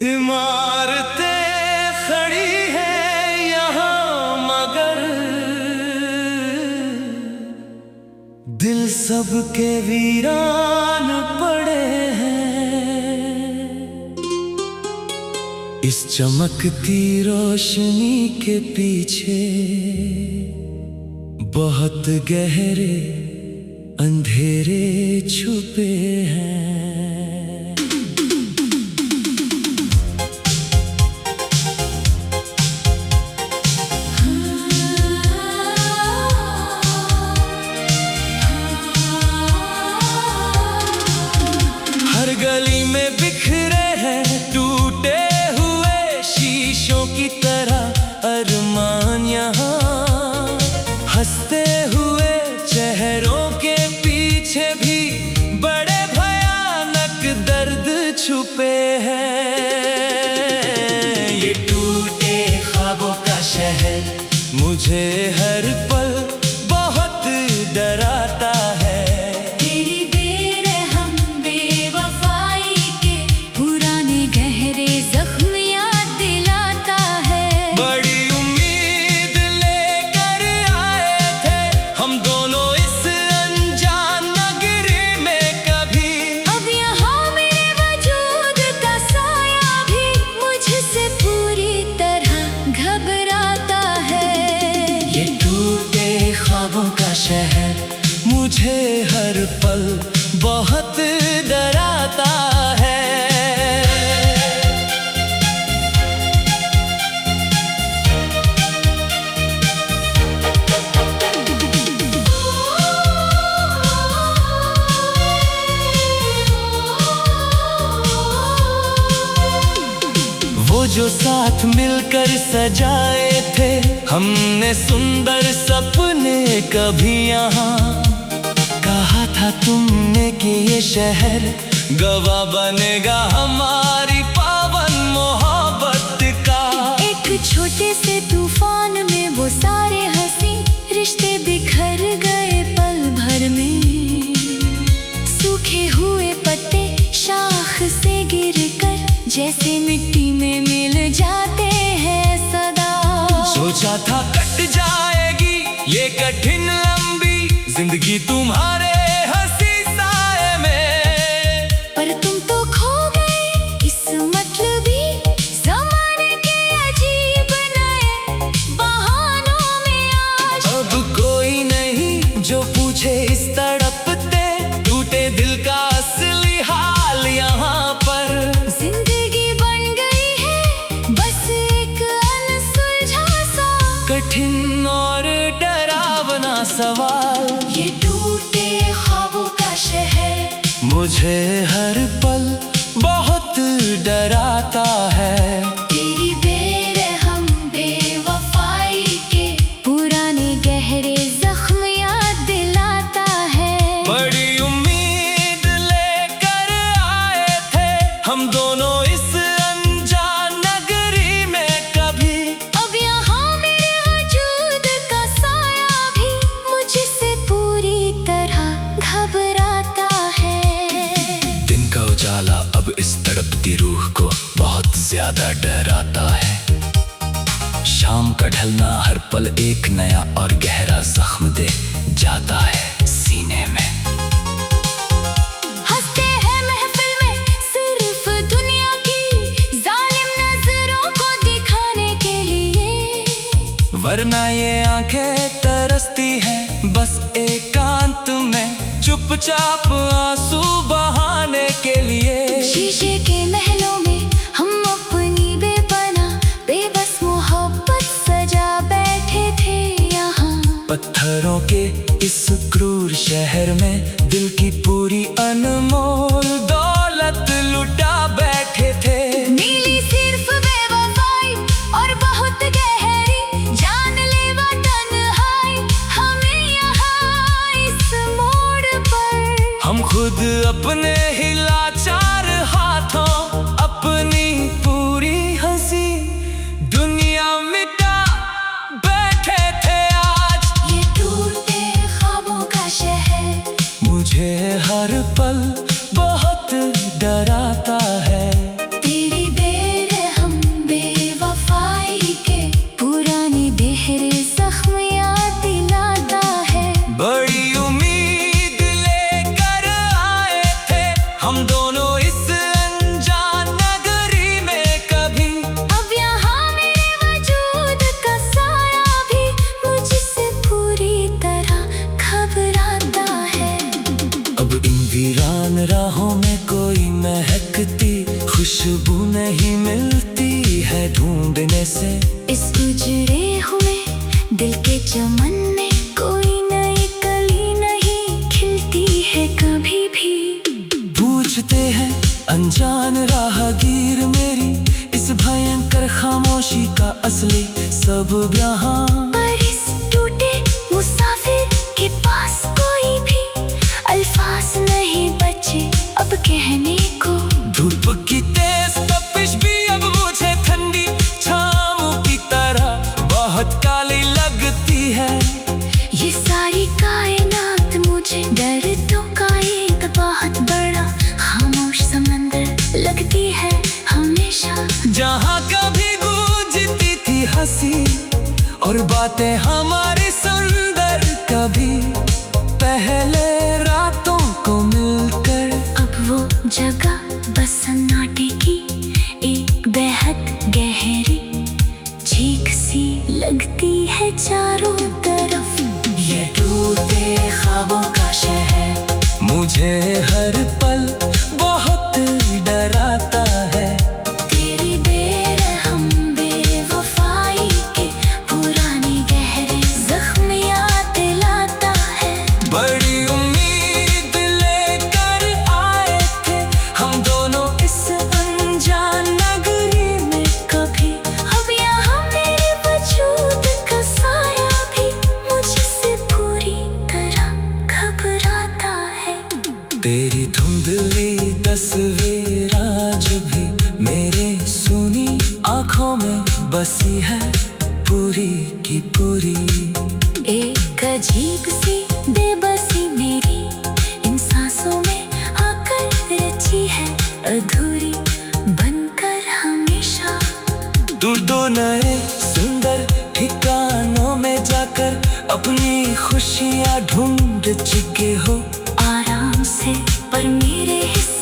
इमारतें खड़ी हैं यहाँ मगर दिल सबके वीरान पड़े हैं। इस चमकती रोशनी के पीछे बहुत गहरे अंधेरे छुपे हैं। हर गली में बिखरे हैं टूटे हुए शीशों की तरह अरमान यहाँ। हंसते हुए चेहरों के पीछे भी बड़े भयानक दर्द छुपे हैं। ये टूटे ख्वाबों का शहर मुझे हर पल बहुत डराता है। शहर मुझे हर पल बहुत डराता है। वो जो साथ मिलकर सजाए थे हमने सुंदर सपने कभी यहाँ। कहा था तुमने कि ये शहर गवाह बनेगा हमारी पावन मोहब्बत का। एक छोटे से तूफान में वो सारे हंसी रिश्ते बिखर गए पल भर में। सूखे हुए पत्ते शाख से गिरकर जैसे मिट्टी में मिल जाते हैं सदा। सोचा था कट जाएगी ये कठिन लंबी जिंदगी तुम्हारे हंसी साए में, पर तुम तो खो गए इस मतलबी ज़माने के अजीब नए बहानों में। आज अब कोई नहीं जो पूछे इस तड़पते टूटे दिल का असली हाल यहाँ पर। जिंदगी बन गई है बस एक अनसुलझा सा कठिन और डरावना सवाल। ये टूटे ख्वाबों का शहर मुझे हर पल बहुत डराता है। तेरी बेरहम बेवफाई के पुराने गहरे जख्म याद दिलाता है। बड़ी उम्मीद लेकर आए थे हम दोनों इस अनजान नगरी में कभी। अब यहाँ मेरे वजूद का साया भी मुझसे पूरी तरह घबराता है। दिन का उजाला अब इस तड़पती रूह को बहुत ज्यादा डराता है। शाम का ढलना हर पल एक नया और गहरा जख्म दे जाता है सीने में। हंसते हैं महफिल में सिर्फ दुनिया की जालिम नजरों को दिखाने के लिए, वरना ये आंखें तरसती हैं बस एकांत में चुपचाप आंसू बहाने के लिए। शीशे के महलों में हम अपनी बेपनाह बेबस मोहब्बत सजा बैठे थे यहाँ। पत्थरों के इस क्रूर शहर में दिल की पूरी अनमोल दौलत लुटा बैठे थे। नीली सिर्फ बेवफाई और बहुत गहरी जानलेवा तन्हाई हमें यहाँ इस मोड़ पर। हम खुद अपने ही लाचार हाथों अपनी पूरी हंसी दुनिया मिटा बैठे थे आज। ये टूटे ख्वाबों का शहर मुझे हर पल खुशबू नहीं मिलती है ढूंढने से। इस उजड़े हुए दिल के चमन में कोई नई कली नहीं खिलती है कभी भी। पूछते हैं अनजान राहगीर मेरी इस भयंकर खामोशी का असली सबब यहाँ। पर इस टूटे मुसाफिर के पास कोई भी अल्फाज नहीं बचे अब कहने को। धूप की तेज तपिश भी अब मुझे ठंडी छाँव की तरह बहुत काली लगती है। ये सारी कायनात मुझे दर्दों का एक बहुत बड़ा खामोश समंदर लगती है हमेशा। जहाँ कभी गूंजती थी हंसी और बातें हमारी सुंदर, कभी पहले रातों को मिलकर। अब वो जगह बस सन्नाटे की एक बेहद गहरी चीख सी लगती है चारों तरफ। ये टूटे ख्वाबों का शहर मुझे हर पल बहुत डराता है। तेरी बेरहम बेवफाई के पुराने गहरे जख्म याद दिलाता है। बड़ी उम्मीद लेकर आए थे हम दोनों इस अनजान नगरी में कभी। अब यहाँ मेरे वजूद का साया भी मुझसे पूरी तरह घबराता है। तेरी धुंधली तस्वीर आज भी मेरे सुनी आंखों में बसी है पूरी की पूरी। एक अजीब सी बेबसी मेरी इन सांसों में आकर रची है अधूरी बनकर हमेशा। दूर दो नए सुंदर ठिकानों में जाकर अपनी खुशियाँ ढूंढ चुके हो आराम से पर मेरे हिस्से